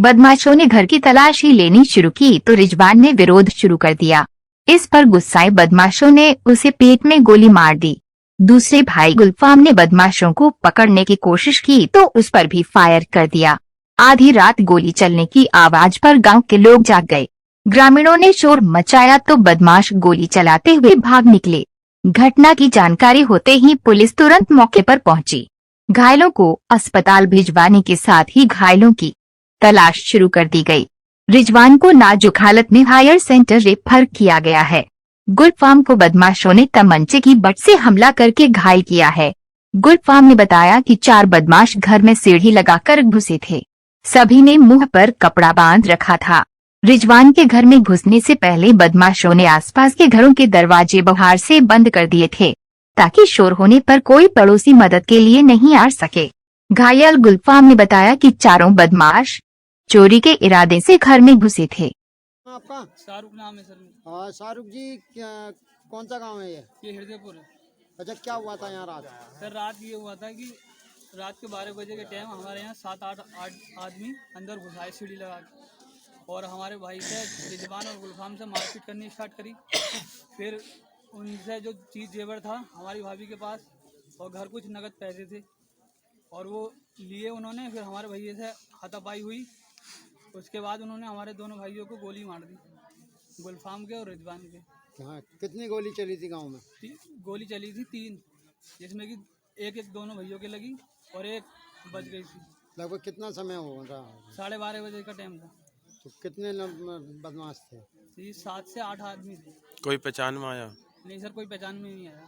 बदमाशों ने घर की तलाशी लेनी शुरू की तो रिजवान ने विरोध शुरू कर दिया। इस पर गुस्साए बदमाशों ने उसे पेट में गोली मार दी। दूसरे भाई गुलफाम ने बदमाशों को पकड़ने की कोशिश की तो उस पर भी फायर कर दिया। आधी रात गोली चलने की आवाज पर गांव के लोग जाग गए। ग्रामीणों ने शोर मचाया तो बदमाश गोली चलाते हुए भाग निकले। घटना की जानकारी होते ही पुलिस तुरंत मौके पर पहुंची। घायलों को अस्पताल भिजवाने के साथ ही घायलों की तलाश शुरू कर दी गई। रिजवान को नाजुक हालत में हायर सेंटर रेफर किया गया है। गुलफाम को बदमाशों ने तमंचे की बट से हमला करके घायल किया है। गुलफाम ने बताया कि 4 बदमाश घर में सीढ़ी लगाकर घुसे थे। सभी ने मुंह पर कपड़ा बांध रखा था। रिजवान के घर में घुसने से पहले बदमाशों ने आसपास के घरों के दरवाजे बाहर से बंद कर दिए थे ताकि शोर होने पर कोई पड़ोसी मदद के लिए नहीं आ सके। घायल गुलफाम ने बताया कि चारों बदमाश चोरी के इरादे से घर में घुसे थे। आपका शाहरुख नाम है सर। हाँ शाहरुख जी, कौन सा गांव है ये हृदयपुर है। अच्छा, क्या हुआ था यहाँ रात? सर रात ये हुआ था कि रात के 12 बजे के टाइम हमारे यहाँ 7-8 आदमी अंदर घुसाए सीढ़ी लगा के, और हमारे भाई से रिजवान और गुलफाम से मारपीट करनी स्टार्ट करी। फिर उनसे जो चीज़ जेवर था हमारी भाभी के पास और घर कुछ नगद पैसे थे और वो लिए उन्होंने। फिर हमारे भैया से हाथापाई हुई। उसके बाद उन्होंने हमारे दोनों भाइयों को गोली मार दी, गुलफाम के और रिजवान के। हाँ, कितनी गोली चली थी गांव में? गोली चली थी 3, जिसमें कि एक दोनों भाइयों के लगी और एक बच गई थी। लगभग कितना समय हो रहा? 12:30 बजे का टाइम था। तो कितने बदमाश थे? ये 7 से 8 आदमी थे। कोई पहचान में आया? नहीं सर, कोई पहचान में नहीं आया।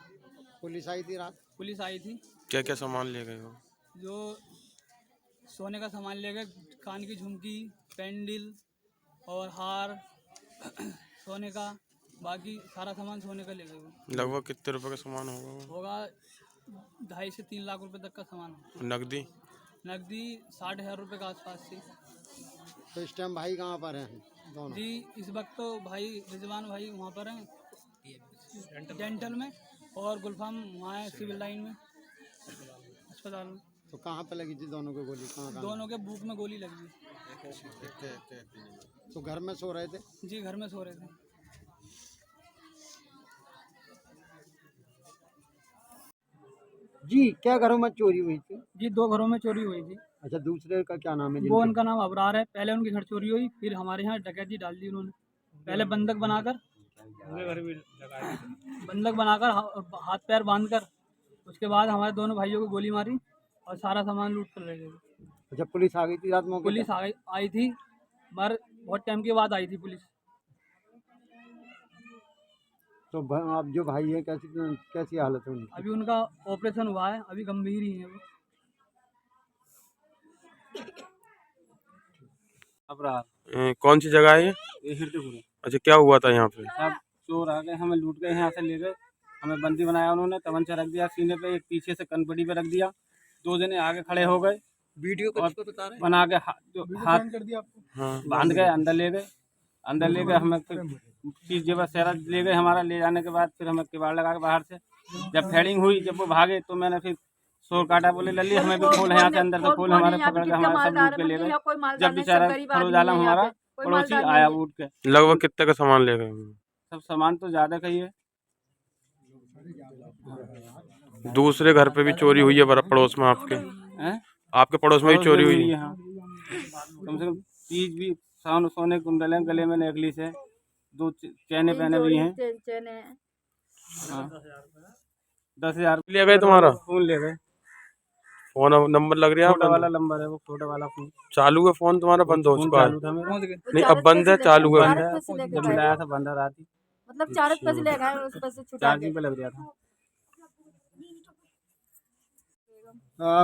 पुलिस आई थी रात? पुलिस आई थी। क्या क्या सामान ले गए हो? जो सोने का सामान ले गए, कान की झुमकी, पेंडिल और हार सोने का, बाकी सारा सामान सोने का ले गए वो। लगभग कितने रुपए का सामान होगा? होगा 2.5 से 3 लाख रुपए तक का सामान होगा। नकदी? नकदी 60,000 रुपये के आसपास थी। तो इस टाइम भाई कहाँ पर हैं दोनों? जी इस वक्त तो भाई रिजवान भाई वहाँ पर हैं डेंटल में, और गुलफाम वहाँ है सिविल लाइन में अस्पताल में। तो कहाँ पे लगी थी दोनों को गोली? कहाँ? दोनों के बुक में गोली लगी। तो घर में सो रहे थे? जी घर में सो रहे थे। जी, क्या घरों में चोरी हुई थी? जी 2 घरों में चोरी हुई थी। अच्छा, दूसरे का क्या नाम है? वो उनका नाम अबरार है। पहले उनके घर चोरी हुई, फिर हमारे यहाँ डकैती डाल दी उन्होंने। पहले बंधक बनाकर हाथ पैर बांधकर, उसके बाद हमारे दोनों भाइयों को गोली मारी और सारा सामान लूट कर ले गए। अच्छा, पुलिस आ गई थी रात में? पुलिस आई थी, मगर बहुत टाइम के बाद आई थी पुलिस। तो अब जो भाई है कैसी हालत है उनकी? अभी उनका ऑपरेशन हुआ है, अभी गंभीर ही है वो। कौन सी जगह है ये? ये हृदयपुर। अच्छा, क्या हुआ था यहाँ पे? सब चोर आ गए, हमें लूट गए, यहाँ से ले गए। हमें बंदी बनाया उन्होंने, तमंचा रख दिया सीने पे, एक पीछे से कनपटी पे रख दिया। 2 जने आगे खड़े हो गए, वीडियो और बना के हाथ कर दिया आपको। हाँ। बांध गए, अंदर ले गए। हमें फिर चीज जेवर सारा ले गए। हमारा ले जाने के बाद फिर हमें किवाड़ लगा के बाहर से जब फेडिंग हुई, जब वो भागे तो मैंने फिर शोर काटा, बोले लल्ली हमें भी खोल, यहाँ से अंदर से खोल। हमारे पकड़ के हमारे सब लूट के ले गए। जब बेचारा फरोज आलम हमारा पड़ोसी आया उठ के। लगभग कितने का सामान ले गए? सब सामान तो ज्यादा का ही है। दूसरे घर पे भी चोरी हुई है पड़ोस में आपके? हैं? आपके पड़ोस में भी चोरी हुई है? यहाँ कम से कम चीज भी सोने कुंडल है, गले में नेकलेस है, 2 चैने पहने भी हैं। 10,000 ले गए तुम्हारा फोन ले गए। फोन नंबर लग रहा है? छोटा वाला नंबर है वो, छोटा वाला फोन। चालू है फोन तुम्हारा? बंद हो फोन चुका है? चालू था मेरा। नहीं अब बंद है, चालू है? बंद है, जब मिलाया था बंद रहा थी। मतलब 4 पैसे ले गए, उस पैसे छुटा चार्जिंग पे लग गया था।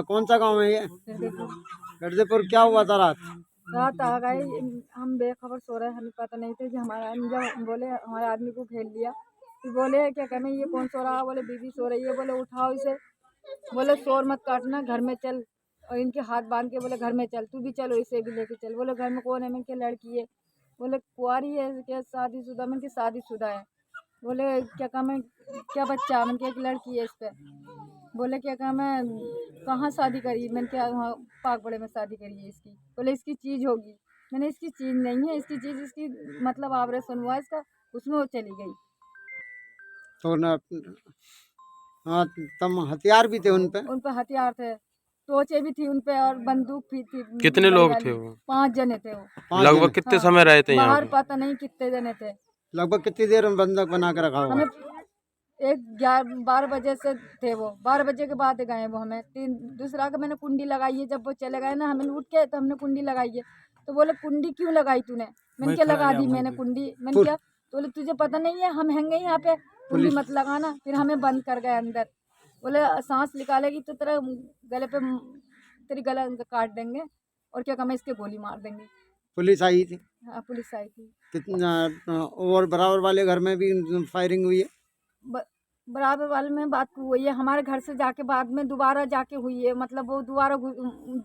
कौन सा गांव है ये? हृदयपुर। क्या हुआ था रात? रात आ गए, हम बेखबर सो रहे, हमें पता नहीं था कि हमारा, जब बोले हमारे आदमी को घेर लिया, फिर बोले क्या कहना ये कौन सो रहा? बोले बीबी सो रही है। बोले उठाओ इसे, बोले शोर मत काटना, घर में चल। और इनके हाथ बांध के बोले घर में चल, तू भी चलो, इसे भी लेके चल। बोले घर में कौन है? मैं क्या लड़की है? बोले कुंवारी है क्या? शादीशुदा? मैं क्या शादीशुदा है। बोले क्या काम है, क्या बच्चा? मैंने क्या एक लड़की है इस पे। बोले क्या काम है, कहाँ शादी करी? मैंने क्या वहाँ पाक बड़े में शादी करी है इसकी। बोले इसकी चीज़ होगी। मैंने इसकी चीज़ नहीं है, इसकी चीज़ इसकी मतलब ऑपरेशन हुआ इसका, उसमें वो चली गई। तो न हाँ, तम हथियार भी थे उन पे? उन पे हथियार थे, टोचे भी थी उन पे और बंदूक भी थी। कितने बड़ी लोग वाली। थे वो? 5 जने थे वो। 5 लगभग जने? कितने हाँ, समय रहे थे यहाँ बाहर पे? पता नहीं कितने जने थे। लगभग कितनी देर में बंधक बना के रखा हुआ? हमें 12 बजे से थे वो, 12 बजे के बाद गए वो। हमें दूसरा का मैंने कुंडी लगाई है, जब वो चले गए ना हमें लूट के, तो हमने कुंडी लगाई है। तो बोले कुंडी क्यों लगाई तूने? मैंने क्या लगा दी मैंने कुंडी, मैंने क्या? तो बोले तुझे पता नहीं है हम हैंगे यहाँ पे, कुंडी मत लगाना। फिर हमें बंद कर गए अंदर। बोले सांस निकालेगी तो तेरा गले पे तेरी गला काट देंगे और क्या कम इसके गोली मार देंगे। पुलिस आई थी? हाँ, पुलिस आई थी। कितना और बराबर वाले घर में भी फायरिंग हुई है? बराबर वाले में बात हुई है, हमारे घर से जाके बाद में दोबारा जाके हुई है, मतलब वो दोबारा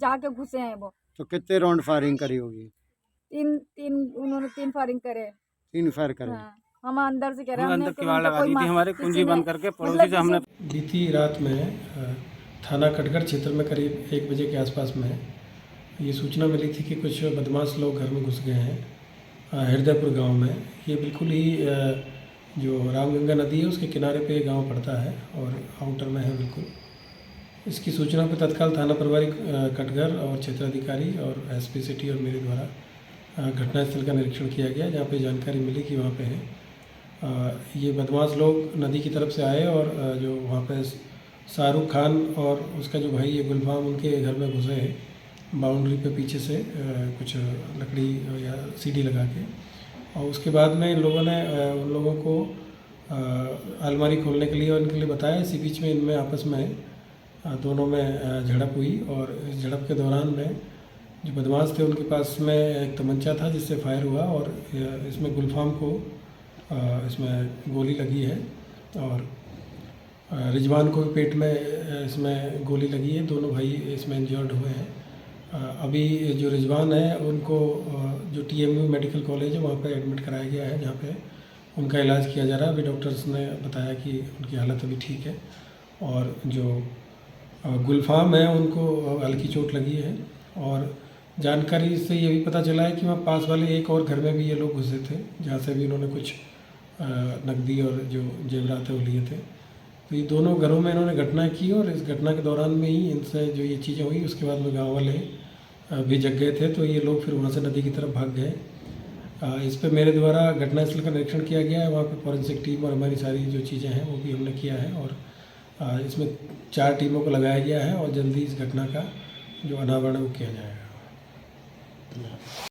जाके घुसे हैं वो। तो कितने राउंड फायरिंग करी होगी? उन्होंने 3 फायरिंग करे। 3 फायर करे? हाँ, हम अंदर से कह रहे हैं, अंदर हमने किवाड़ लगा दी थी हमारे, किसी कुंजी ने- बंद करके पड़ोसी मतलब से हमने बीती रात में थाना कटघर क्षेत्र में करीब 1 बजे के आसपास में ये सूचना मिली थी कि कुछ बदमाश लोग घर में घुस गए हैं हृदयपुर गांव में। ये बिल्कुल ही जो रामगंगा नदी है उसके किनारे पे गांव पड़ता है और आउटर में है बिल्कुल। इसकी सूचना पर तत्काल थाना प्रभारी कटघर और क्षेत्राधिकारी और एसपी सिटी और मेरे द्वारा घटनास्थल का निरीक्षण किया गया, जहाँ पे जानकारी मिली कि वहाँ पे है ये बदमाश लोग नदी की तरफ से आए और जो वहाँ पे शाहरुख खान और उसका जो भाई है गुलफाम, उनके घर में घुसे हैं बाउंड्री पे पीछे से कुछ लकड़ी या सीढ़ी लगा के। और उसके बाद में इन लोगों ने उन लोगों को अलमारी खोलने के लिए और इनके लिए बताया। इसी बीच में इनमें आपस में दोनों में झड़प हुई और इस झड़प के दौरान में जो बदमाश थे उनके पास में एक तमंचा था जिससे फायर हुआ और इसमें गुलफाम को इसमें गोली लगी है और रिजवान को भी पेट में इसमें गोली लगी है। दोनों भाई इसमें इंजर्ड हुए हैं। अभी जो रिजवान है उनको जो TMU मेडिकल कॉलेज है वहाँ पे एडमिट कराया गया है, जहाँ पे उनका इलाज किया जा रहा है। अभी डॉक्टर्स ने बताया कि उनकी हालत अभी ठीक है और जो गुलफाम है उनको हल्की चोट लगी है। और जानकारी से ये भी पता चला है कि वहाँ पास वाले एक और घर में भी ये लोग घुसे थे, जहाँ से भी इन्होंने कुछ नकदी और जो जेवरात है वो लिए थे। तो ये दोनों घरों में इन्होंने घटना की और इस घटना के दौरान में ही इनसे जो ये चीज़ें हुई उसके बाद में गाँव वाले भी जग गए थे, तो ये लोग फिर वहाँ से नदी की तरफ भाग गए। इस पे मेरे द्वारा घटनास्थल का निरीक्षण किया गया है, वहाँ पे फॉरेंसिक टीम और हमारी सारी जो चीज़ें हैं वो भी हमने किया है और इसमें 4 टीमों को लगाया गया है और जल्दी इस घटना का जो अनावरण है वो किया जाएगा।